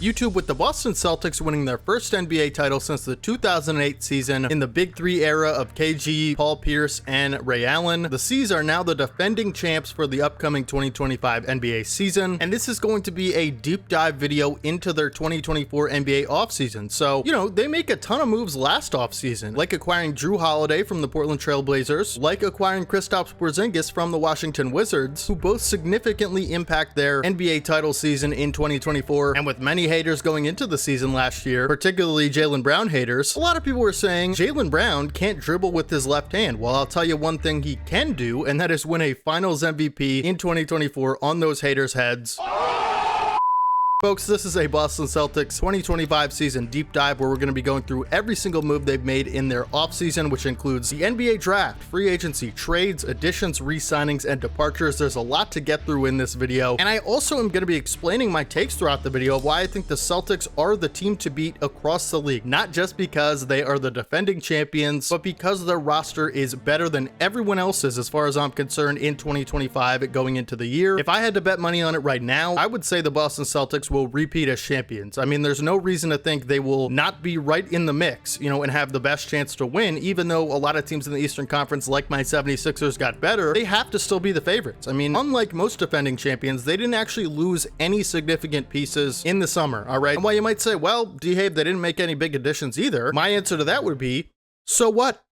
YouTube, with the Boston Celtics winning their first NBA title since the 2008 season in the Big Three era of KG, Paul Pierce, and Ray Allen, the C's are now the defending champs for the upcoming 2025 NBA season, and this is going to be a deep dive video into their 2024 NBA offseason. So, they make a ton of moves last offseason, like acquiring Jrue Holiday from the Portland Trail Blazers, like acquiring Kristaps Porzingis from the Washington Wizards, who both significantly impact their NBA title season in 2024, and with many haters going into the season last year, particularly Jaylen Brown haters, a lot of people were saying Jaylen Brown can't dribble with his left hand. Well, I'll tell you one thing he can do, and that is win a Finals MVP in 2024 on those haters' heads. Folks, this is a Boston Celtics 2025 season deep dive where we're going to be going through every single move they've made in their offseason, which includes the NBA draft, free agency, trades, additions, re-signings, and departures. There's a lot to get through in this video, and I also am going to be explaining my takes throughout the video of why I think the Celtics are the team to beat across the league, not just because they are the defending champions, but because their roster is better than everyone else's as far as I'm concerned in 2025 going into the year. If I had to bet money on it right now, I would say the Boston Celtics will repeat as champions. I mean, there's no reason to think they will not be right in the mix, and have the best chance to win, even though a lot of teams in the Eastern Conference, like my 76ers, got better. They have to still be the favorites. I mean, unlike most defending champions, they didn't actually lose any significant pieces in the summer, all right? And while you might say, well, D-Habe, they didn't make any big additions either, my answer to that would be, so what?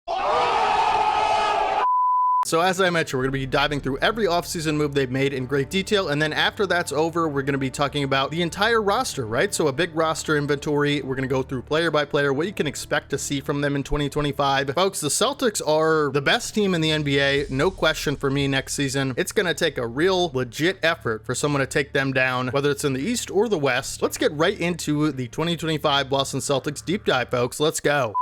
So as I mentioned, we're going to be diving through every offseason move they've made in great detail, and then after that's over, we're going to be talking about the entire roster, right? So a big roster inventory. We're going to go through player by player, what you can expect to see from them in 2025. Folks, the Celtics are the best team in the NBA, no question for me next season. It's going to take a real legit effort for someone to take them down, whether it's in the East or the West. Let's get right into the 2025 Boston Celtics deep dive, folks. Let's go.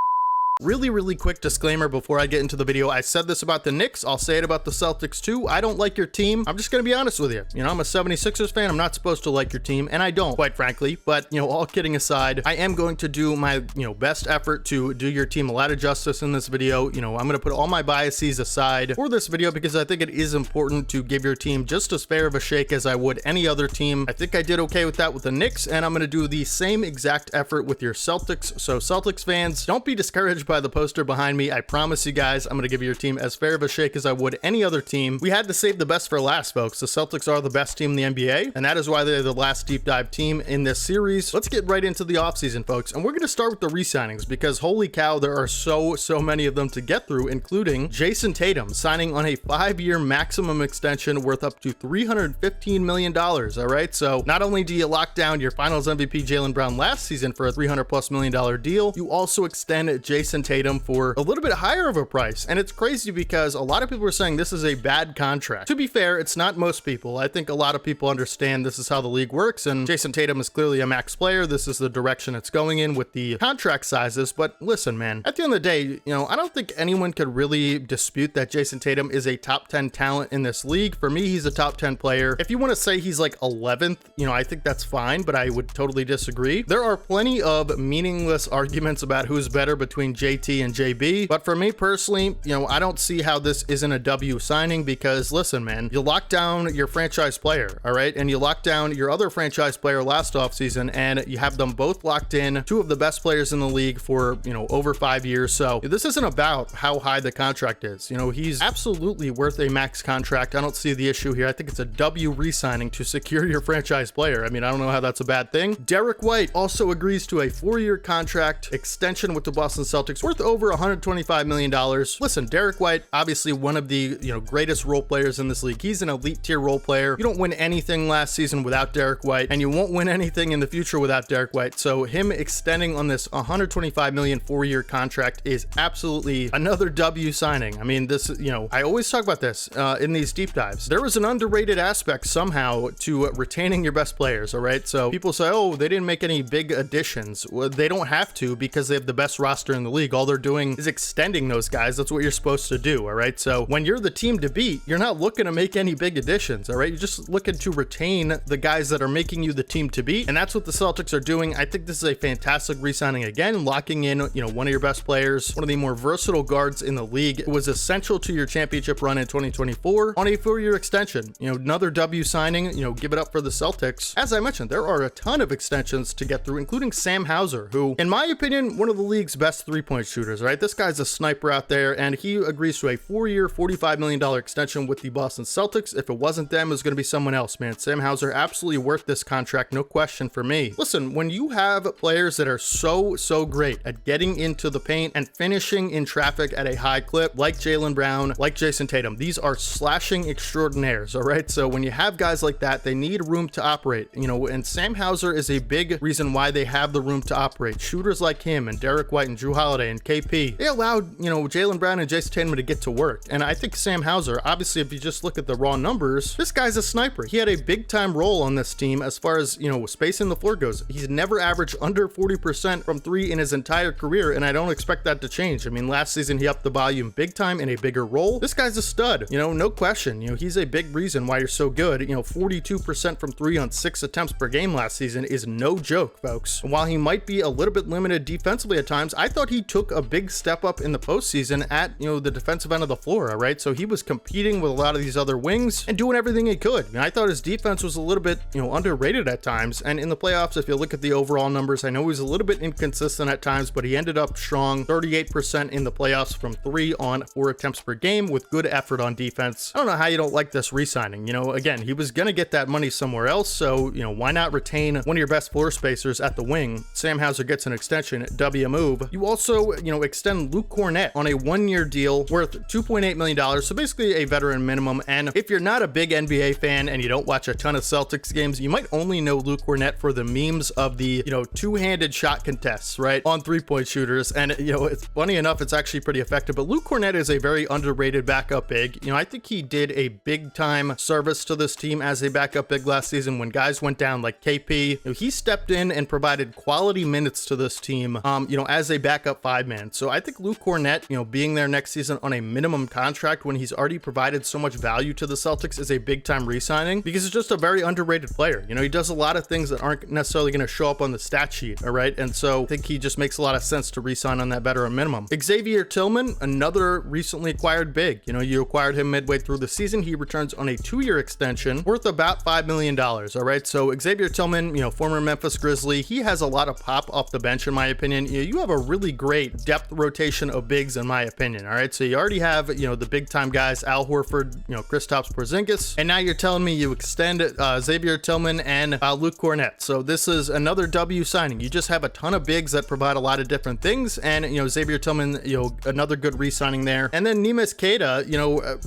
Really quick disclaimer before I get into the video. I said this about the Knicks, I'll say it about the Celtics too. I don't like your team. I'm just gonna be honest with you. I'm a 76ers fan. I'm not supposed to like your team, and I don't, quite frankly. But all kidding aside, I am going to do my best effort to do your team a lot of justice in this video. I'm gonna put all my biases aside for this video because I think it is important to give your team just as fair of a shake as I would any other team. I think I did okay with that with the Knicks, and I'm gonna do the same exact effort with your Celtics. So Celtics fans, don't be discouraged by the poster behind me. I promise you guys, I'm going to give your team as fair of a shake as I would any other team. We had to save the best for last, folks. The Celtics are the best team in the NBA, and that is why they're the last deep dive team in this series. Let's get right into the offseason, folks, and we're going to start with the re-signings because holy cow, there are so many of them to get through, including Jayson Tatum signing on a 5-year maximum extension worth up to $315 million, all right? So not only do you lock down your Finals MVP Jaylen Brown last season for a $300+ million deal, you also extend Jayson Tatum for a little bit higher of a price. And it's crazy because a lot of people are saying this is a bad contract. To be fair, it's not most people. I think a lot of people understand this is how the league works, and Jayson Tatum is clearly a max player. This is the direction it's going in with the contract sizes. But listen, man, at the end of the day, I don't think anyone could really dispute that Jayson Tatum is a top 10 talent in this league. For me, he's a top 10 player. If you want to say he's like 11th, I think that's fine, but I would totally disagree. There are plenty of meaningless arguments about who's better between JT and JB, but for me personally, I don't see how this isn't a W signing because listen, man, you lock down your franchise player, all right, and you lock down your other franchise player last offseason, and you have them both locked in, two of the best players in the league for over 5 years. So this isn't about how high the contract is. He's absolutely worth a max contract. I don't see the issue here. I think it's a W re-signing to secure your franchise player. I mean, I don't know how that's a bad thing. Derrick White also agrees to a 4-year contract extension with the Boston Celtics worth over $125 million. Listen, Derrick White, obviously one of the greatest role players in this league. He's an elite tier role player. You don't win anything last season without Derrick White, and you won't win anything in the future without Derrick White. So him extending on this $125 million 4-year contract is absolutely another W signing. I mean, this, I always talk about this in these deep dives. There was an underrated aspect somehow to retaining your best players, all right? So people say, oh, they didn't make any big additions. Well, they don't have to because they have the best roster in the league. league, all they're doing is extending those guys. That's what you're supposed to do, all right? So when you're the team to beat, you're not looking to make any big additions, all right? You're just looking to retain the guys that are making you the team to beat, and that's what the Celtics are doing. I think this is a fantastic re-signing again, locking in, one of your best players, one of the more versatile guards in the league. It was essential to your championship run in 2024 on a 4-year extension. Another W signing, give it up for the Celtics. As I mentioned, there are a ton of extensions to get through, including Sam Hauser, who, in my opinion, one of the league's best three-point shooters, right? This guy's a sniper out there, and he agrees to a 4-year, $45 million extension with the Boston Celtics. If it wasn't them, it was going to be someone else, man. Sam Hauser, absolutely worth this contract, no question for me. Listen, when you have players that are so great at getting into the paint and finishing in traffic at a high clip, like Jaylen Brown, like Jayson Tatum, these are slashing extraordinaires, all right? So when you have guys like that, they need room to operate, and Sam Hauser is a big reason why they have the room to operate. Shooters like him and Derrick White and Jrue Holiday and KP, they allowed, Jaylen Brown and Jayson Tatum to get to work. And I think Sam Hauser, obviously, if you just look at the raw numbers, this guy's a sniper. He had a big time role on this team as far as, spacing the floor goes. He's never averaged under 40% from three in his entire career, and I don't expect that to change. I mean, last season he upped the volume big time in a bigger role. This guy's a stud, no question. He's a big reason why you're so good. 42% from three on 6 attempts per game last season is no joke, folks. And while he might be a little bit limited defensively at times, I thought he took a big step up in the postseason at, the defensive end of the floor, all right? So he was competing with a lot of these other wings and doing everything he could. And I thought his defense was a little bit, underrated at times. And in the playoffs, if you look at the overall numbers, I know he was a little bit inconsistent at times, but he ended up strong, 38% in the playoffs from 3 on 4 attempts per game with good effort on defense. I don't know how you don't like this re-signing. Again, he was going to get that money somewhere else, so, why not retain one of your best floor spacers at the wing? Sam Hauser gets an extension, W move. You also, extend Luke Kornet on a 1-year deal worth $2.8 million, so basically a veteran minimum. And if you're not a big NBA fan and you don't watch a ton of Celtics games, you might only know Luke Kornet for the memes of the, two-handed shot contests, right, on three-point shooters. And, it's funny enough, it's actually pretty effective, but Luke Kornet is a very underrated backup big. I think he did a big-time service to this team as a backup big last season when guys went down like KP. He stepped in and provided quality minutes to this team, as a backup 5-man. So I think Luke Kornet, being there next season on a minimum contract when he's already provided so much value to the Celtics is a big-time re-signing because he's just a very underrated player. He does a lot of things that aren't necessarily going to show up on the stat sheet, all right? And so I think he just makes a lot of sense to re-sign on that veteran minimum. Xavier Tillman, another recently acquired big. You acquired him midway through the season. He returns on a 2-year extension worth about $5 million, all right? So Xavier Tillman, former Memphis Grizzly, he has a lot of pop off the bench, in my opinion. You have a really great depth rotation of bigs, in my opinion, all right? So you already have, the big-time guys, Al Horford, Kristaps Porzingis, and now you're telling me you extend Xavier Tillman and Luke Kornet. So this is another W signing. You just have a ton of bigs that provide a lot of different things, and, Xavier Tillman, another good re-signing there. And then Neemias Queta,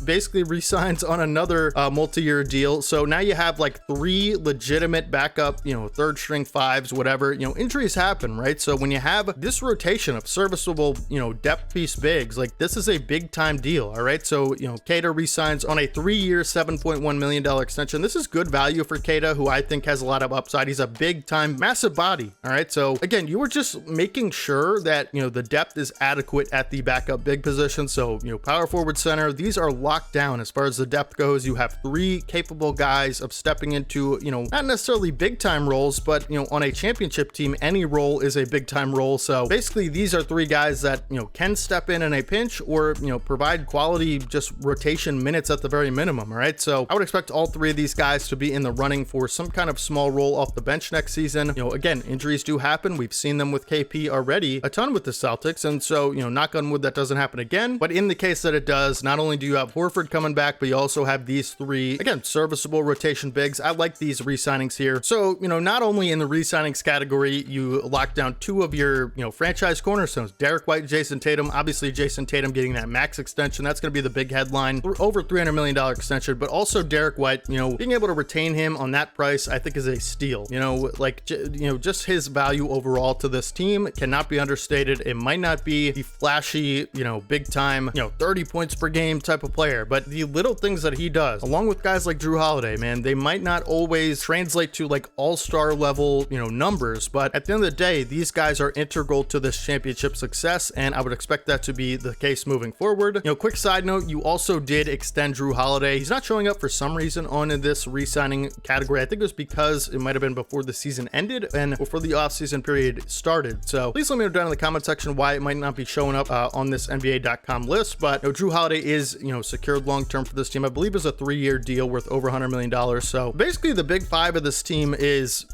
basically re-signs on another multi-year deal. So now you have like 3 legitimate backup, third string 5s, whatever. Injuries happen, right? So when you have this rotation of serviceable, depth piece bigs, like this is a big time deal, all right? So, Queta re-signs on a 3-year, $7.1 million extension. This is good value for Queta, who I think has a lot of upside. He's a big time, massive body, all right? So again, you were just making sure that, the depth is adequate at the backup big position. So, power forward, center, these are locked down as far as the depth goes. You have 3 capable guys of stepping into, not necessarily big time roles, but, on a championship team, any role is a big time role. So basically these are 3 guys that, can step in a pinch or, provide quality just rotation minutes at the very minimum, all right? So I would expect all 3 of these guys to be in the running for some kind of small role off the bench next season. Again, injuries do happen. We've seen them with KP already a ton with the Celtics. And so, knock on wood, that doesn't happen again. But in the case that it does, not only do you have Horford coming back, but you also have these 3, again, serviceable rotation bigs. I like these re-signings here. So, not only in the re-signings category, you lock down 2 of your, franchise cornerstones, Derrick White, Jayson Tatum. Obviously, Jayson Tatum getting that max extension. That's going to be the big headline. Over $300 million extension, but also Derrick White, being able to retain him on that price, I think is a steal. Just his value overall to this team cannot be understated. It might not be the flashy, big time, 30 points per game type of player, but the little things that he does, along with guys like Jrue Holiday, man, they might not always translate to like all-star level, numbers, but at the end of the day, these guys are integral to this championship championship success, and I would expect that to be the case moving forward. Quick side note, you also did extend Jrue Holiday. He's not showing up for some reason on this re-signing category. I think it was because it might have been before the season ended and before the offseason period started. So please let me know down in the comment section why it might not be showing up on this NBA.com list. But Jrue Holiday is, secured long-term for this team. I believe it's a 3-year deal worth over $100 million. So basically the big five of this team is,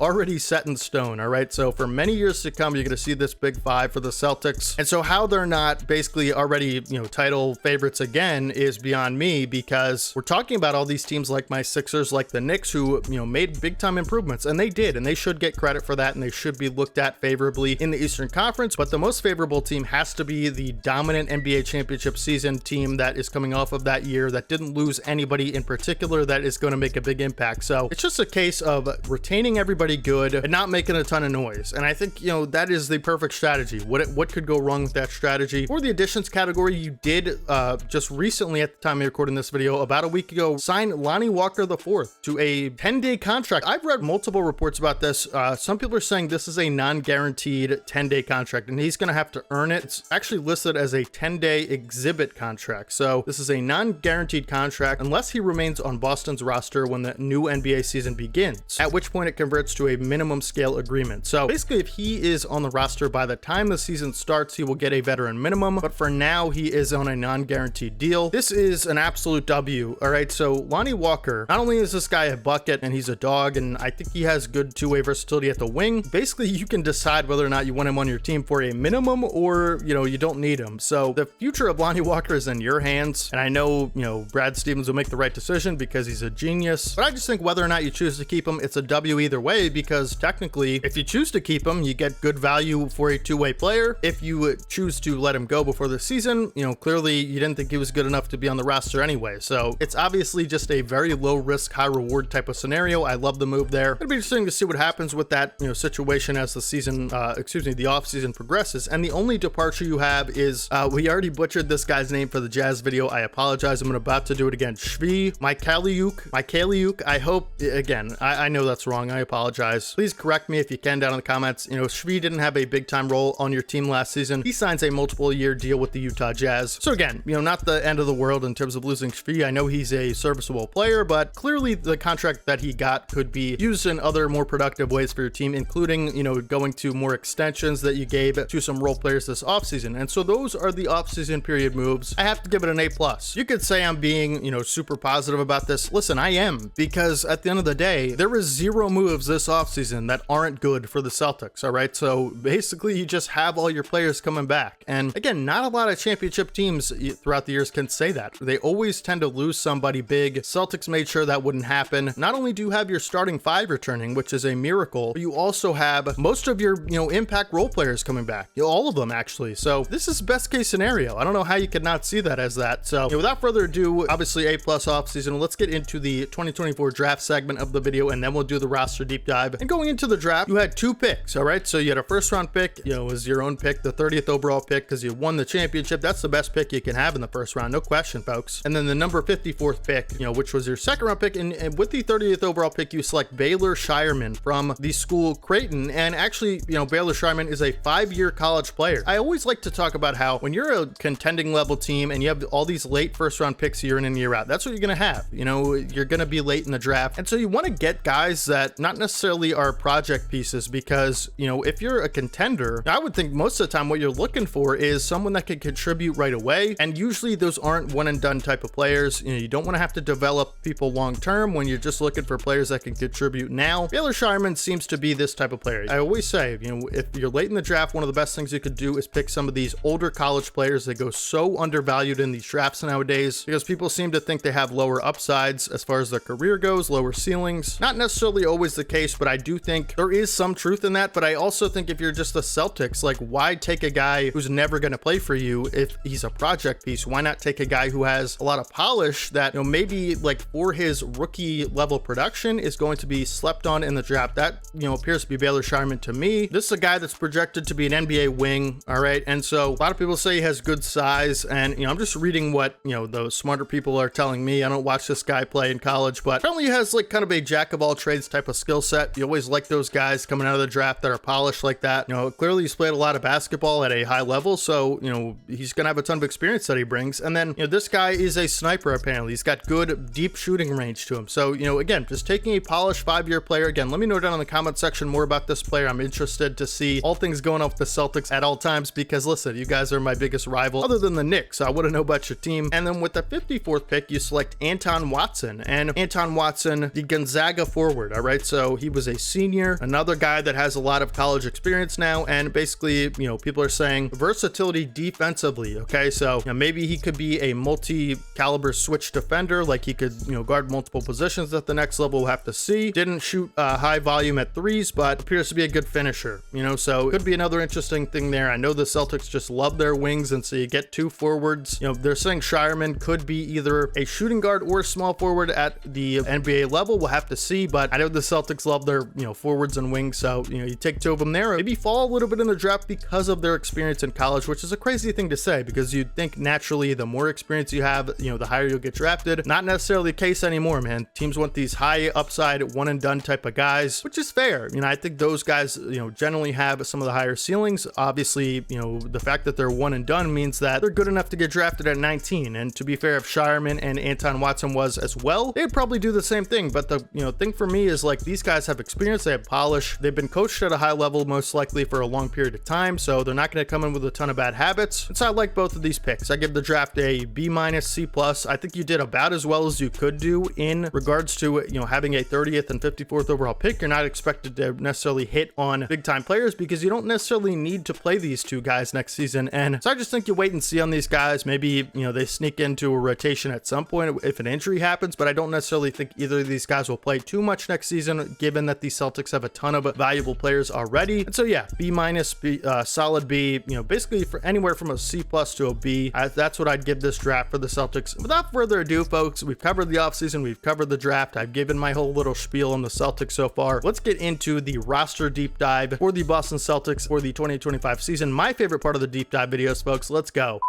already set in stone. All right. So for many years to come, you're going to see this big five for the Celtics. And so how they're not basically already, title favorites again is beyond me, because we're talking about all these teams like my Sixers, like the Knicks, who, made big time improvements, and they did, and they should get credit for that, and they should be looked at favorably in the Eastern Conference. But the most favorable team has to be the dominant NBA championship season team that is coming off of that year, that didn't lose anybody in particular, that is going to make a big impact. So it's just a case of retaining everybody good and not making a ton of noise. And I think, that is the perfect strategy. What could go wrong with that strategy? For the additions category, you did just recently, at the time of recording this video, about a week ago, sign Lonnie Walker IV to a 10-day contract. I've read multiple reports about this. Some people are saying this is a non-guaranteed 10-day contract, and he's going to have to earn it. It's actually listed as a 10-day exhibit contract. So this is a non-guaranteed contract unless he remains on Boston's roster when the new NBA season begins, at which point it converts to a minimum scale agreement. So basically, if he is on the roster by the time the season starts, he will get a veteran minimum, but for now he is on a non-guaranteed deal. This is an absolute W. All right, so Lonnie Walker, not only is this guy a bucket and he's a dog, and I think he has good two-way versatility at the wing, basically you can decide whether or not you want him on your team for a minimum or, you don't need him. So the future of Lonnie Walker is in your hands, and I know, Brad Stevens will make the right decision because he's a genius, but I just think whether or not you choose to keep him, it's a W either way, because technically, if you choose to keep him, you get good value for a two-way player. If you choose to let him go before the season, clearly you didn't think he was good enough to be on the roster anyway. So it's obviously just a very low risk, high reward type of scenario. I love the move there. It'll be interesting to see what happens with that, situation as the season, the off season progresses. And the only departure you have is, we already butchered this guy's name for the Jazz video. I apologize. I'm about to do it again. Shvi Mykhailiuk. I hope, again, I know that's wrong. I apologize. Please correct me if you can down in the comments. Shvi didn't have a big time role on your team last season. He signs a multiple year deal with the Utah Jazz. So again, not the end of the world in terms of losing Shvi. I know he's a serviceable player, but clearly the contract that he got could be used in other more productive ways for your team, including, going to more extensions that you gave to some role players this offseason. And so those are the offseason period moves. I have to give it an A+. You could say I'm being, super positive about this. Listen, I am, because at the end of the day, there was 0 moves this offseason that aren't good for the Celtics. All right. So basically you just have all your players coming back. And again, not a lot of championship teams throughout the years can say that. They always tend to lose somebody big. Celtics made sure that wouldn't happen. Not only do you have your starting 5 returning, which is a miracle, but you also have most of your, impact role players coming back. All of them actually. So this is best case scenario. I don't know how you could not see that as that. So without further ado, obviously A+ offseason, let's get into the 2024 draft segment of the video, and then we'll do the roster deep dive. And going into the draft, you had 2 picks. All right. So you had a first round pick, it was your own pick, the 30th overall pick, because you won the championship. That's the best pick you can have in the first round. No question, folks. And then the number 54th pick, which was your second round pick. And with the 30th overall pick, you select Baylor Scheierman from the school Creighton. And actually, Baylor Scheierman is a 5-year college player. I always like to talk about how when you're a contending level team and you have all these late first round picks year in and year out, that's what you're going to have. You're going to be late in the draft. And so you want to get guys that not necessarily are project pieces, because, if you're a contender, I would think most of the time what you're looking for is someone that can contribute right away. And usually those aren't one and done type of players. You don't want to have to develop people long term when you're just looking for players that can contribute now. Baylor Scheierman seems to be this type of player. I always say, if you're late in the draft, one of the best things you could do is pick some of these older college players that go so undervalued in these drafts nowadays, because people seem to think they have lower upsides as far as their career goes, lower ceilings. Not necessarily always the case, but I do think there is some truth in that. But I also think if you're just the Celtics, like, why take a guy who's never going to play for you if he's a project piece? Why not take a guy who has a lot of polish that, maybe like for his rookie level production is going to be slept on in the draft? That, appears to be Baylor Scheierman to me. This is a guy that's projected to be an NBA wing. All right. And so a lot of people say he has good size, and, I'm just reading what, those smarter people are telling me. I don't watch this guy play in college, but apparently he has like kind of a jack of all trades type of skill set. You always like those guys coming out of the draft that are polished like that. Clearly he's played a lot of basketball at a high level, so, you know, he's going to have a ton of experience that he brings. And then, you know, this guy is a sniper, apparently. He's got good, deep shooting range to him. So, you know, again, just taking a polished 5-year player. Again, let me know down in the comment section more about this player. I'm interested to see all things going on with the Celtics at all times because, listen, you guys are my biggest rival other than the Knicks, so I want to know about your team. And then with the 54th pick, you select Anton Watson. And Anton Watson, the Gonzaga forward, all right? So he was a senior, another guy that has a lot of college experience now, and basically, you know, people are saying versatility defensively, okay? So, you know, maybe he could be a multi-caliber switch defender, like he could, you know, guard multiple positions at the next level. We'll have to see. Didn't shoot high volume at threes, but appears to be a good finisher, you know, so could be another interesting thing there. I know the Celtics just love their wings, and so you get two forwards. You know, they're saying Scheierman could be either a shooting guard or a small forward at the NBA level. We'll have to see, but I know the Celtics love their, you know, forwards and wings, so, you know, you take two of them there, maybe fall a little bit in the draft because of their experience in college, which is a crazy thing to say because you'd think naturally the more experience you have, you know, the higher you'll get drafted. Not necessarily the case anymore, man. Teams want these high upside, one and done type of guys, which is fair. You know, I think those guys, you know, generally have some of the higher ceilings. Obviously, you know, the fact that they're one and done means that they're good enough to get drafted at 19. And to be fair, if Scheierman and Anton Watson was as well, they'd probably do the same thing. But the, you know, thing for me is like these guys have experience, they have polish, they've been coached at a high level most likely for a long period of time, so they're not going to come in with a ton of bad habits. And so I like both of these picks. I give the draft a B-, C+. I think you did about as well as you could do in regards to, you know, having a 30th and 54th overall pick. You're not expected to necessarily hit on big time players because you don't necessarily need to play these two guys next season. And so I just think you wait and see on these guys. Maybe, you know, they sneak into a rotation at some point if an injury happens, but I don't necessarily think either of these guys will play too much next season, given that the Celtics have a ton of valuable players already. And so yeah, B-, B, solid B, you know, basically for anywhere from a C+ to a B. That's what I'd give this draft for the Celtics. Without further ado, folks, we've covered the offseason, we've covered the draft, I've given my whole little spiel on the Celtics so far. Let's get into the roster deep dive for the Boston Celtics for the 2025 season. My favorite part of the deep dive videos, folks. Let's go.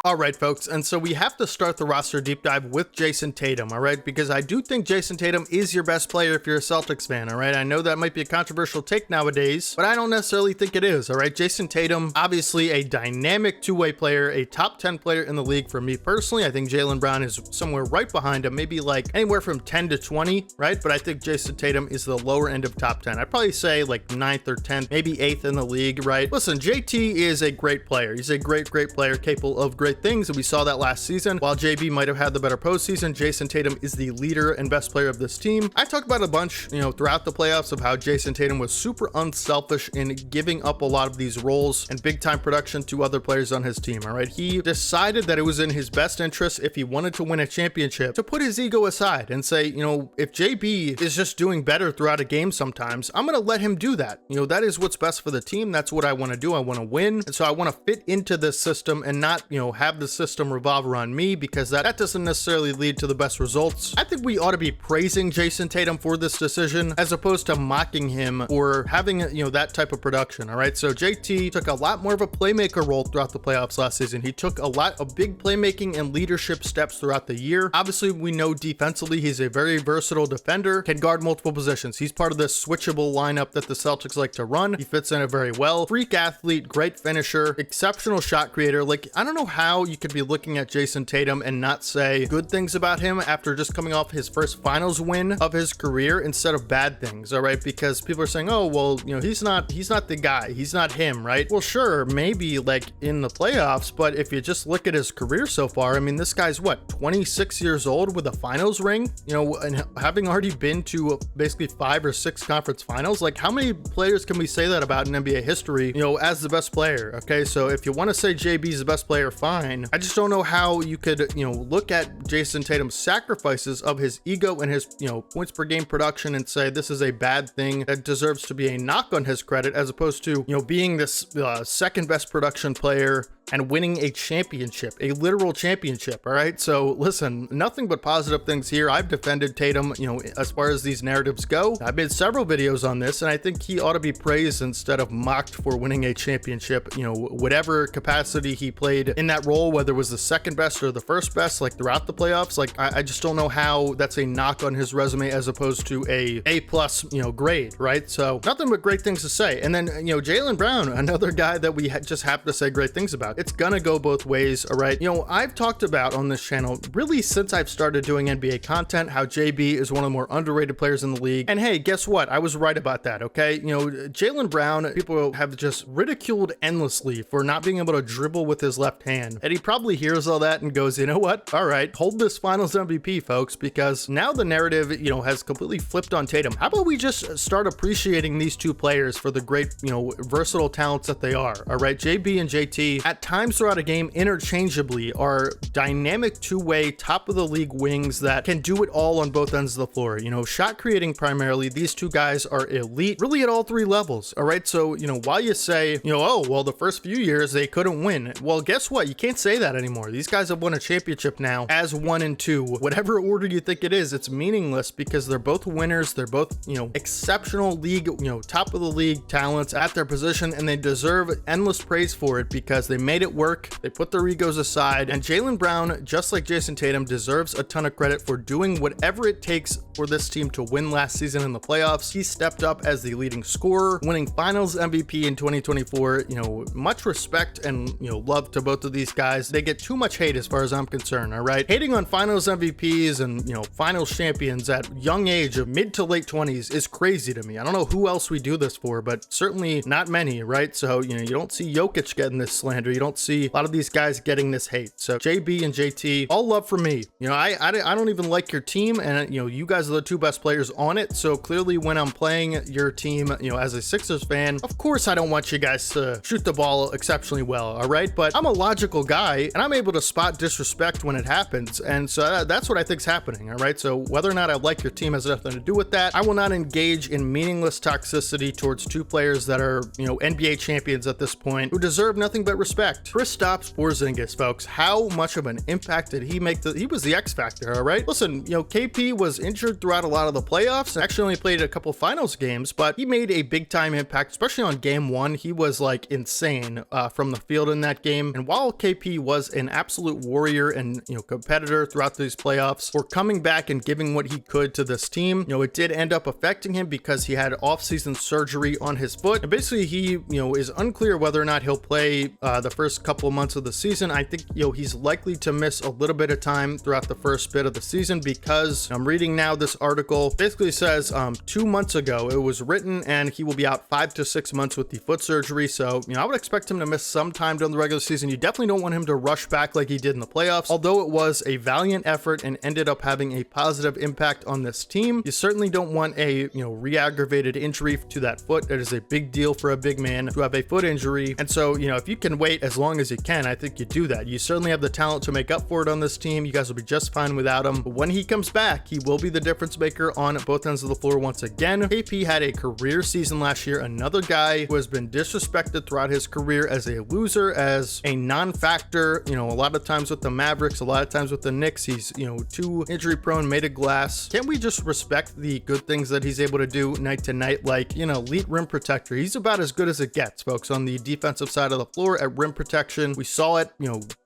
All right, folks, and so we have to start the roster deep dive with Jayson Tatum, all right, because I do think Jayson Tatum is your best player if you're a Celtics fan, all right? I know that might be a controversial take nowadays, but I don't necessarily think it is, all right? Jayson Tatum, obviously a dynamic two-way player, a top 10 player in the league for me personally. I think Jaylen Brown is somewhere right behind him, maybe like anywhere from 10 to 20, right? But I think Jayson Tatum is the lower end of top 10. I'd probably say like 9th or 10th, maybe 8th in the league, right? Listen, JT is a great player. He's a great player, capable of great things, and we saw that last season. While JB might have had the better postseason, Jayson Tatum is the leader and best player of this team. I talked about a bunch, you know, throughout the playoffs of how Jayson Tatum was super unselfish in giving up a lot of these roles and big time production to other players on his team, all right? He decided that it was in his best interest, if he wanted to win a championship, to put his ego aside and say, you know, if JB is just doing better throughout a game sometimes, I'm going to let him do that. You know, that is what's best for the team. That's what I want to do. I want to win. And so I want to fit into this system and not, you know, have the system revolve around me, because that doesn't necessarily lead to the best results. I think we ought to be praising Jayson Tatum for this decision as opposed to mocking him for having, you know, that type of production. All right, so JT took a lot more of a playmaker role throughout the playoffs last season. He took a lot of big playmaking and leadership steps throughout the year. Obviously, we know defensively he's a very versatile defender, can guard multiple positions. He's part of this switchable lineup that the Celtics like to run. He fits in it very well. Freak athlete, great finisher, exceptional shot creator. Like, I don't know how you could be looking at Jayson Tatum and not say good things about him after just coming off his first finals win of his career instead of bad things, all right? Because people are saying, oh, well, you know, he's not the guy, he's not him, right? Well, sure, maybe like in the playoffs, but if you just look at his career so far, I mean, this guy's what, 26 years old with a finals ring, you know, and having already been to basically 5 or 6 conference finals. Like, how many players can we say that about in NBA history, you know, as the best player? Okay, so if you want to say JB's the best player, fine. I just don't know how you could, you know, look at Jayson Tatum's sacrifices of his ego and his, you know, points per game production and say this is a bad thing that deserves to be a knock on his credit, as opposed to, you know, being this second best production player and winning a championship, a literal championship. All right. So listen, nothing but positive things here. I've defended Tatum, as far as these narratives go. I've made several videos on this, and I think he ought to be praised instead of mocked for winning a championship, whatever capacity he played in that role, whether it was the second best or the first best, like throughout the playoffs. Like, I just don't know how that's a knock on his resume as opposed to A plus, grade, right? So nothing but great things to say. And then, Jaylen Brown, another guy that we just happen to say great things about. It's gonna go both ways, all right? I've talked about on this channel really since I've started doing NBA content how JB is one of the more underrated players in the league. And hey, guess what? I was right about that, okay? Jaylen Brown, people have just ridiculed endlessly for not being able to dribble with his left hand. And he probably hears all that and goes, you know what? All right, hold this finals MVP, folks, because now the narrative, has completely flipped on Tatum. How about we just start appreciating these two players for the great, versatile talents that they are, all right? JB and JT at times throughout a game interchangeably are dynamic two-way, top of the league wings that can do it all on both ends of the floor. Shot creating primarily, these two guys are elite, really at all three levels, all right? So, while you say, oh, well, the first few years they couldn't win. Well, guess what? You can't say that anymore. These guys have won a championship now as 1 and 2. Whatever order you think it is, it's meaningless because they're both winners. They're both, exceptional league, top of the league talents at their position, and they deserve endless praise for it because they made it work. They put their egos aside, and Jaylen Brown, just like Jayson Tatum, deserves a ton of credit for doing whatever it takes for this team to win last season in the playoffs. He stepped up as the leading scorer, winning finals MVP in 2024. Much respect and, love to both of these guys. They get too much hate as far as I'm concerned, all right? Hating on finals MVPs and, finals champions at young age of mid to late 20s is crazy to me. I don't know who else we do this for, but certainly not many, right? So, you don't see Jokic getting this slander. You don't see a lot of these guys getting this hate. So JB and JT, all love for me. I don't even like your team, and, you guys are the two best players on it. So clearly when I'm playing your team, as a Sixers fan, of course I don't want you guys to shoot the ball exceptionally well, all right? But I'm a logical guy, and I'm able to spot disrespect when it happens. And so that's what I think's happening, all right? So whether or not I like your team has nothing to do with that. I will not engage in meaningless toxicity towards two players that are, NBA champions at this point who deserve nothing but respect. Kristaps Porzingis, folks, how much of an impact did he make? He was the X factor, all right? Listen, KP was injured throughout a lot of the playoffs, actually only played a couple finals games, but he made a big time impact, especially on game 1. He was like insane from the field in that game. And while KP was an absolute warrior and, competitor throughout these playoffs, for coming back and giving what he could to this team, it did end up affecting him because he had off-season surgery on his foot. And basically he, is unclear whether or not he'll play the first couple of months of the season. I think, he's likely to miss a little bit of time throughout the first bit of the season because I'm reading now this article basically says 2 months ago it was written and he will be out 5 to 6 months with the foot surgery. So, I would expect him to miss some time during the regular season. You definitely don't want him to rush back like he did in the playoffs. Although it was a valiant effort and ended up having a positive impact on this team, you certainly don't want a, re-aggravated injury to that foot. It is a big deal for a big man to have a foot injury. And so, if you can wait as long as you can, I think you do that. You certainly have the talent to make up for it on this team. You guys will be just fine without him. But when he comes back, he will be the difference maker on both ends of the floor once again. KP had a career season last year. Another guy who has been disrespected throughout his career as a loser, as a non-factor, a lot of times with the Mavericks, a lot of times with the Knicks, he's, too injury prone, made of glass. Can't we just respect the good things that he's able to do night to night? Like, elite rim protector. He's about as good as it gets, folks, on the defensive side of the floor at rim protection. We saw it,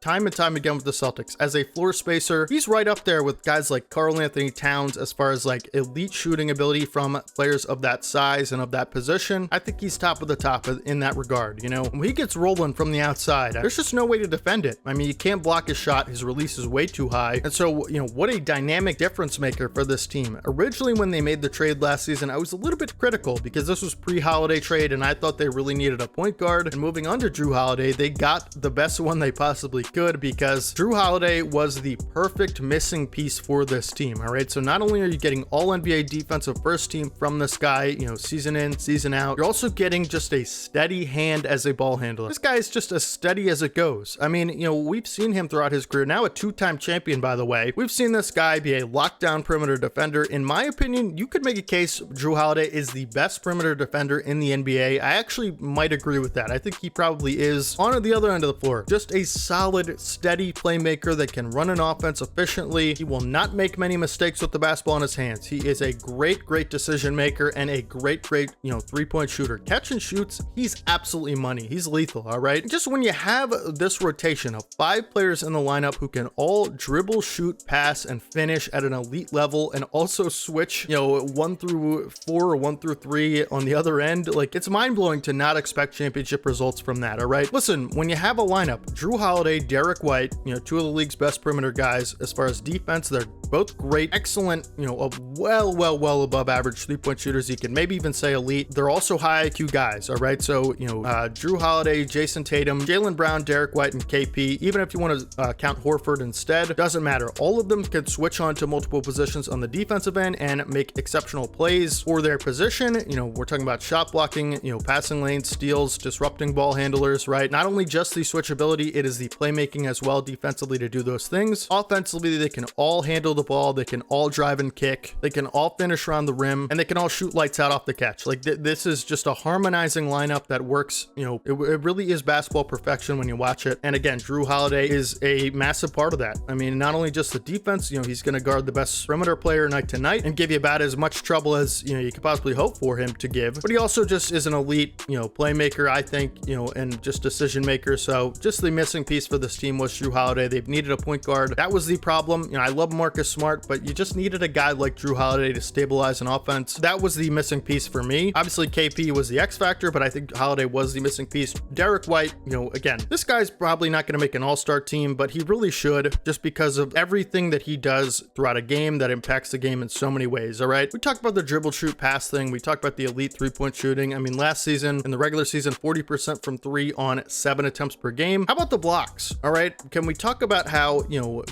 time and time again with the Celtics. As a floor spacer, he's right up there with guys like Karl Anthony Towns as far as like elite shooting ability from players of that size and of that position. I think he's top of the top in that regard. When he gets rolling from the outside, there's just no way to defend it. I mean, you can't block his shot. His release is way too high. And so, what a dynamic difference maker for this team. Originally, when they made the trade last season, I was a little bit critical because this was pre-Holiday trade and I thought they really needed a point guard. And moving on to Jrue Holiday, they got the best one they possibly could because Jrue Holiday was the perfect missing piece for this team. All right. So not only are you getting all NBA defensive first team from this guy, season in, season out, you're also getting just a steady hand as a ball handler. This guy is just as steady as it goes. I mean, we've seen him throughout his career, now a 2-time champion, by the way. We've seen this guy be a lockdown perimeter defender. In my opinion, you could make a case Jrue Holiday is the best perimeter defender in the NBA. I actually might agree with that. I think he probably is one of the other end of the floor, just a solid, steady playmaker that can run an offense efficiently. He will not make many mistakes with the basketball in his hands. He is a great decision maker and a great, three-point shooter. Catch and shoots, he's absolutely money. He's lethal, all right? Just when you have this rotation of 5 players in the lineup who can all dribble, shoot, pass, and finish at an elite level, and also switch, 1 through 4 or 1 through 3 on the other end, like, it's mind-blowing to not expect championship results from that, all right? Listen, when you have a lineup, Jrue Holiday, Derrick White, 2 of the league's best perimeter guys, as far as defense, they're both great, excellent, well above average 3-point shooters. You can maybe even say elite. They're also high IQ guys, all right? So, Jrue Holiday, Jayson Tatum, Jaylen Brown, Derrick White, and KP, even if you want to count Horford instead, doesn't matter. All of them can switch on to multiple positions on the defensive end and make exceptional plays for their position. We're talking about shot blocking, passing lanes, steals, disrupting ball handlers, right? Not only just the switchability, it is the playmaking as well defensively to do those things. Offensively, they can all handle the ball, they can all drive and kick, they can all finish around the rim, and they can all shoot lights out off the catch. Like this is just a harmonizing lineup that works. It really is basketball perfection when you watch it. And again, Jrue Holiday is a massive part of that. I mean, not only just the defense, he's going to guard the best perimeter player night to night and give you about as much trouble as you could possibly hope for him to give, but he also just is an elite playmaker, I think, and just decision maker. So just the missing piece for this team was Jrue Holiday. They've needed a point guard. That was the problem. I love Marcus Smart, but you just needed a guy like Jrue Holiday to stabilize an offense. That was the missing piece for me. Obviously KP was the X factor, but I think Holiday was the missing piece. Derrick White, again, this guy's probably not going to make an all-star team, but he really should, just because of everything that he does throughout a game that impacts the game in so many ways. All right, we talked about the dribble, shoot, pass thing. We talked about the elite 3-point shooting. I mean, last season in the regular season, 40% from 3 on 7 attempts per game. How about the blocks? All right, can we talk about how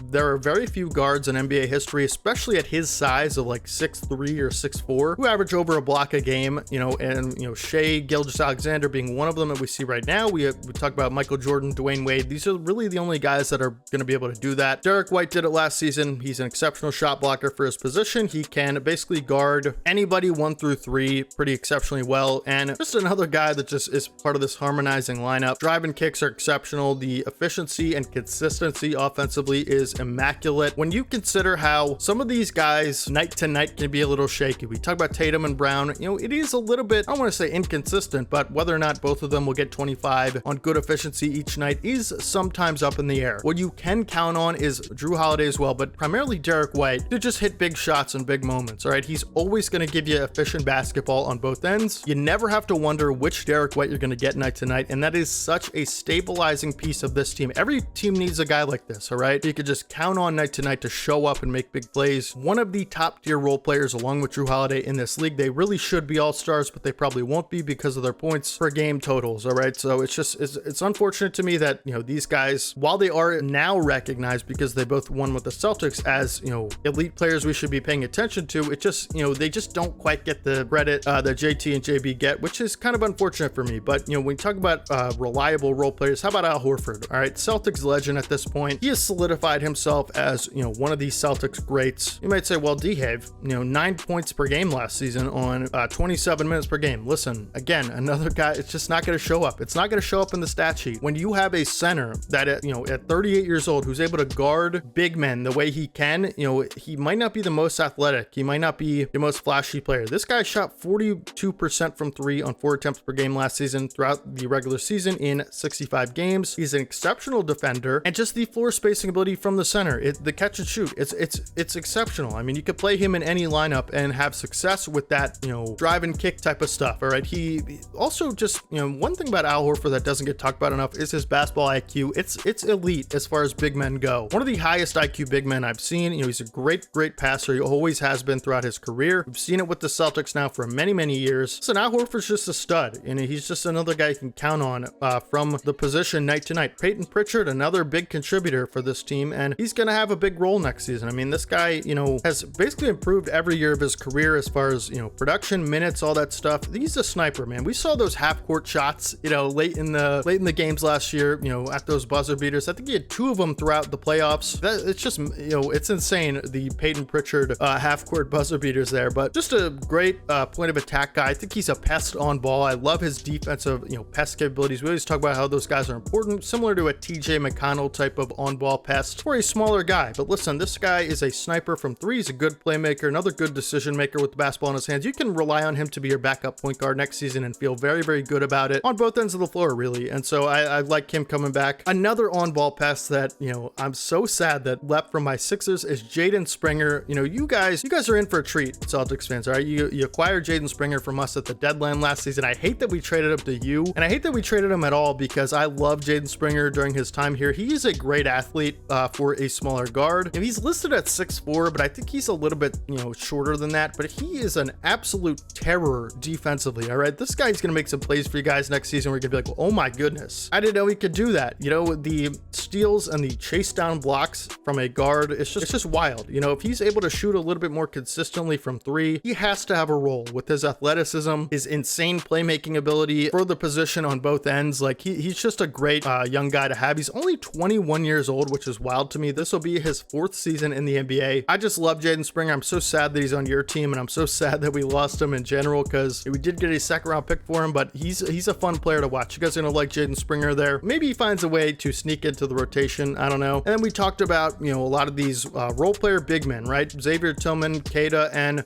there are very few guards in NBA history, especially at his size of like 6'3" or 6'4", who average over a block a game, and Shea Gilgeous-Alexander being one of them that we see right now. We talk about Michael Jordan, Dwayne Wade. These are really the only guys that are going to be able to do that. Derrick White did it last season. He's an exceptional shot blocker for his position. He can basically guard anybody 1 through 3 pretty exceptionally well, and just another guy that just is part of this harmonizing lineup. Drive and kicks are exceptional. The efficiency and consistency offensively is immaculate. When you consider how some of these guys night to night can be a little shaky. We talk about Tatum and Brown. It is a little bit, I don't want to say inconsistent, but whether or not both of them will get 25 on good efficiency each night is sometimes up in the air. What you can count on is Jrue Holiday as well, but primarily Derrick White, to just hit big shots in big moments. All right, he's always going to give you efficient basketball on both ends. You never have to wonder which Derrick White you're going to get night to night, and that is such a stabilizing piece of this team. Every team needs a guy like this, all right? You could just count on night to night to show up and make big plays. One of the top tier role players along with Jrue Holiday in this league. They really should be all-stars, but they probably won't be because of their points per game totals, all right? So it's unfortunate to me that, these guys, while they are now recognized because they both won with the Celtics as, elite players we should be paying attention to, it just, they just don't quite get the credit that JT and JB get, which is kind of unfortunate for me. But, when we talk about reliable role players, how about Al Horford? All right, Celtics legend at this point. He has solidified himself as, one of these Celtics greats. You might say, well, D-Have, 9 points per game last season on 27 minutes per game. Listen, again, another guy, it's just not going to show up. It's not going to show up in the stat sheet. When you have a center that, at 38 years old, who's able to guard big men the way he can, he might not be the most athletic. He might not be the most flashy player. This guy shot 42% from 3 on 4 attempts per game last season throughout the regular season in 65 games. He's an exceptional defender, and just the floor spacing ability from the center, the catch and shoot, it's exceptional. I mean, you could play him in any lineup and have success with that, drive and kick type of stuff. All right. He also just, one thing about Al Horford that doesn't get talked about enough is his basketball IQ. It's elite as far as big men go. One of the highest IQ big men I've seen. He's a great passer. He always has been throughout his career. We've seen it with the Celtics now for many years. So Al Horford's just a stud, and he's just another guy you can count on from the position night to night. Payton Pritchard, another big contributor for this team, and he's going to have a big role next season. I mean, this guy, has basically improved every year of his career as far as, production, minutes, all that stuff. He's a sniper, man. We saw those half-court shots, late in the games last year, at those buzzer beaters. I think he had 2 of them throughout the playoffs. It's just, it's insane, the Payton Pritchard half-court buzzer beaters there, but just a great point of attack guy. I think he's a pest on ball. I love his defensive, pest capabilities. We always talk about how how those guys are important, similar to a TJ McConnell type of on-ball pest for a smaller guy. But listen, this guy is a sniper from three. He's a good playmaker, another good decision maker with the basketball in his hands. You can rely on him to be your backup point guard next season and feel very, very good about it on both ends of the floor, really. And so I like him coming back. Another on-ball pest that, I'm so sad that left from my Sixers is Jaden Springer. You guys are in for a treat, Celtics fans, all right? You acquired Jaden Springer from us at the deadline last season. I hate that we traded him to you, and I hate that we traded him at all because I love Jaden Springer during his time here. He is a great athlete for a smaller guard. He's listed at 6'4", but I think he's a little bit, shorter than that, but he is an absolute terror defensively, all right? This guy's going to make some plays for you guys next season where you're going to be like, oh my goodness, I didn't know he could do that. The steals and the chase down blocks from a guard, it's just wild. If he's able to shoot a little bit more consistently from three, he has to have a role with his athleticism, his insane playmaking ability for the position on both ends. Like he's just a great young guy to have. He's only 21 years old, which is wild to me. This will be his 4th season in the NBA. I just love Jaden Springer. I'm so sad that he's on your team, and I'm so sad that we lost him in general because we did get a 2nd round pick for him, but he's a fun player to watch. You guys are gonna like Jaden Springer there. Maybe he finds a way to sneak into the rotation. I don't know. And then we talked about, a lot of these role player big men, right? Xavier Tillman, Queta, and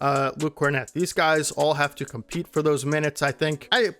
Luke Kornet. These guys all have to compete for those minutes. I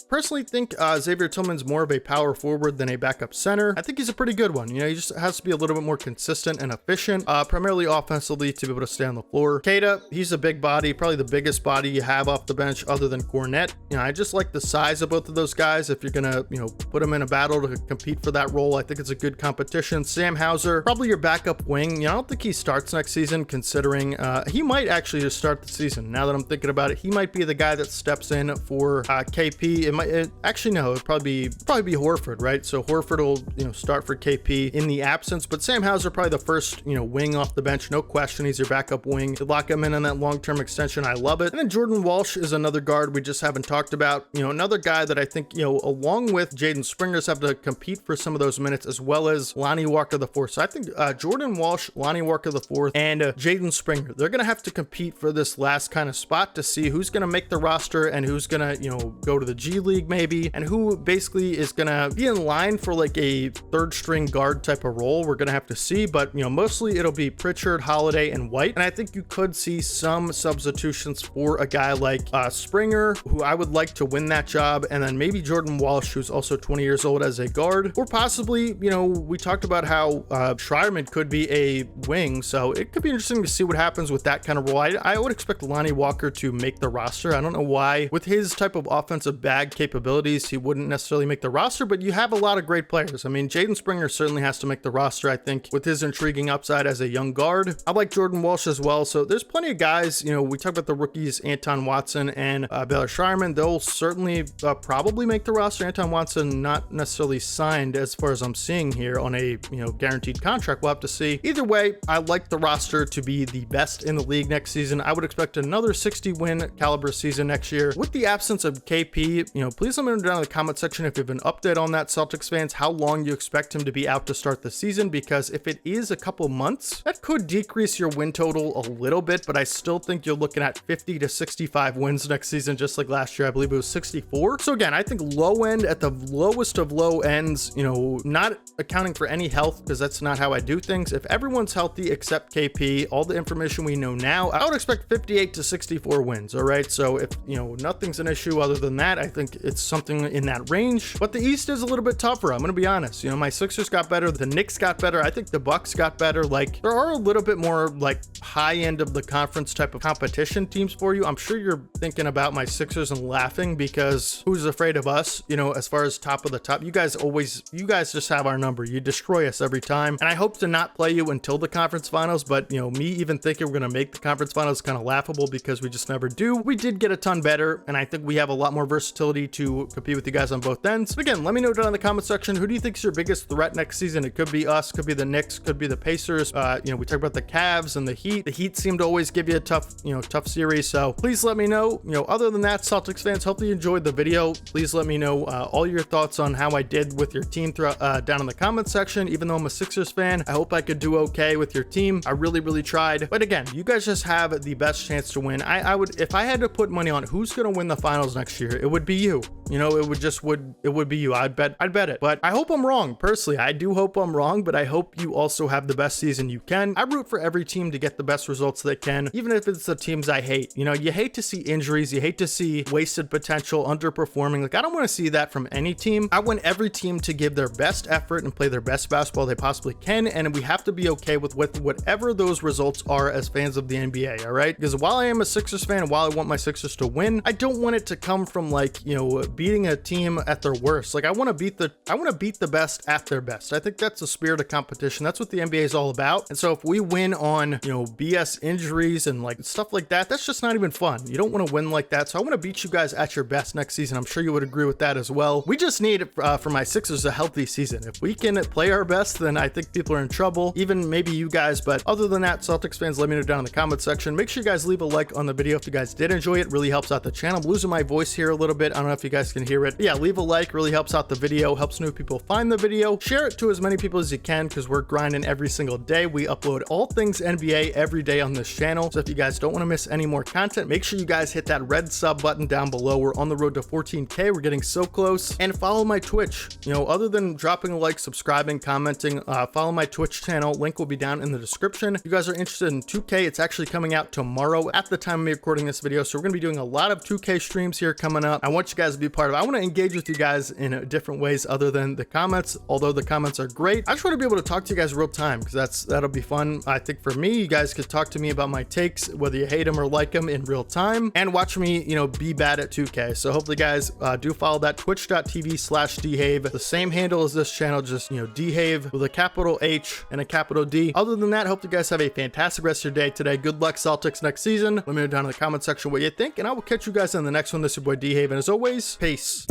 personally think Xavier Tillman's more of a power forward than a backup center. I think he's a pretty good one. He just has to be a little bit more consistent and efficient, primarily offensively, to be able to stay on the floor. Queta, he's a big body, probably the biggest body you have off the bench other than Kornet. I just like the size of both of those guys. If you're gonna, put them in a battle to compete for that role, I think it's a good competition. Sam Hauser, probably your backup wing. I don't think he starts next season, considering he might actually just start the season. Now that I'm thinking about it, he might be the guy that steps in for KP. It'd probably be Horford, right? So Horford will, start for KP in the absence, but Sam Hauser probably the first, wing off the bench, no question. He's your backup wing. You lock him in on that long-term extension. I love it. And then Jordan Walsh is another guard we just haven't talked about. Another guy that I think, along with Jaden Springer's have to compete for some of those minutes, as well as Lonnie Walker IV. So I think Jordan Walsh, Lonnie Walker IV, and Jaden Springer, they're going to have to compete for this last kind of spot to see who's going to make the roster and who's going to, go to the G League maybe, and who basically is going to be in line for like a 3rd string guard type of role. We're going to have to see, but mostly it'll be Pritchard, Holiday, and White. And I think you could see some substitutions for a guy like Springer, who I would like to win that job, and then maybe Jordan Walsh, who's also 20 years old, as a guard, or possibly, we talked about how Scheierman could be a wing, so it could be interesting to see what happens with that kind of role. I would expect Lonnie Walker to make the roster. I don't know why, with his type of offensive bag capabilities, he wouldn't necessarily make the roster, but you have a lot of great players. I mean, Jaden Springer certainly has to make the roster, I think, with his intriguing upside as a young guard. I like Jordan Walsh as well, so there's plenty of guys. We talk about the rookies, Anton Watson and Baylor Scheierman. They'll certainly probably make the roster. Anton Watson not necessarily signed, as far as I'm seeing here, on a guaranteed contract. We'll have to see. Either way, I like the roster to be the best in the league next season. I would expect another 60 win caliber season next year. With the absence of KP, please let me know down in the comment section if you have an update on that, Celtics fans, how long you expect him to be out to start the season, because if it is a couple months, that could decrease your win total a little bit, but I still think you're looking at 50 to 65 wins next season, just like last year. I believe it was 64. So again, I think low end at the lowest of low ends, not accounting for any health, because that's not how I do things. If everyone's healthy except KP, all the information we know now, I would expect 58 to 64 wins. All right. So if, nothing's an issue other than that, I think it's something in that range, but the East is a little bit tougher. I'm going to be honest. My Sixers got better. The Knicks got better. I think the Bucks got better. Like, there are a little bit more like high end of the conference type of competition teams for you. I'm sure you're thinking about my Sixers and laughing, because who's afraid of us, as far as top of the top. You guys just have our number. You destroy us every time. And I hope to not play you until the conference finals, but me even thinking we're going to make the conference finals is kind of laughable, because we just never do. We did get a ton better, and I think we have a lot more versatility to compete with you guys on both ends. But again, let me know down in the comment section, who do you think is your biggest threat next season? It could be us, could be the Knicks, could be the Pacers. We talked about the Cavs and the Heat. The Heat seem to always give you a tough series. So please let me know. Other than that, Celtics fans, hopefully you enjoyed the video. Please let me know all your thoughts on how I did with your team down in the comment section. Even though I'm a Sixers fan, I hope I could do okay with your team. I really tried. But again, you guys just have the best chance to win. I would, if I had to put money on who's going to win the finals next year, it would be you. It would be you. I'd bet bet, I'd bet it. But I hope I'm wrong. Personally, I do hope I'm wrong, but I hope you also have the best season you can. I root for every team to get the best results they can, even if it's the teams I hate. You know, you hate to see injuries, you hate to see wasted potential, underperforming. Like, I don't want to see that from any team. I want every team to give their best effort and play their best basketball they possibly can, and we have to be okay with whatever those results are as fans of the NBA, all right? Because while I am a Sixers fan, and while I want my Sixers to win, I don't want it to come from, like, you know, beating a team at their worst. Like, I want to beat the best at their best. I think that's the spirit of competition. That's what the NBA is all about. And so if we win on, you know, BS injuries and like stuff like that, that's just not even fun. You don't want to win like that. So I want to beat you guys at your best next season. I'm sure you would agree with that as well. We just need, for my Sixers, a healthy season. If we can play our best, then I think people are in trouble, even maybe you guys. But other than that, Celtics fans, let me know down in the comment section. Make sure you guys leave a like on the video if you guys did enjoy it. Really helps out the channel. I'm losing my voice here a little bit. I don't know if you guys can hear it. But yeah, leave a like, really helps out the video, helps new people find the video. Share it to as many people as you can, because we're grinding every single day. We upload all things NBA every day on this channel. So if you guys don't want to miss any more content, make sure you guys hit that red sub button down below. We're on the road to 14K. We're getting so close. And follow my Twitch. You know, other than dropping a like, subscribing, commenting, follow my Twitch channel. Link will be down in the description. If you guys are interested in 2K, it's actually coming out tomorrow at the time of me recording this video. So we're going to be doing a lot of 2K streams here coming up. I want you guys to be part of it. I want to engage with you guys in different ways other than the comments, although the comments are great. I just want to be able to talk to you guys real time, because that'll be fun. I think for me, you guys could talk to me about my takes, whether you hate them or like them, in real time, and watch me, you know, be bad at 2K. So hopefully guys do follow that, twitch.tv/dhave, the same handle as this channel, just, you know, dhave with a capital H and a capital D. Other than that, hope you guys have a fantastic rest of your day today. Good luck Celtics next season. Let me know down in the comment section what you think, and I will catch you guys in the next one. This is your boy dhave, and as always, peace.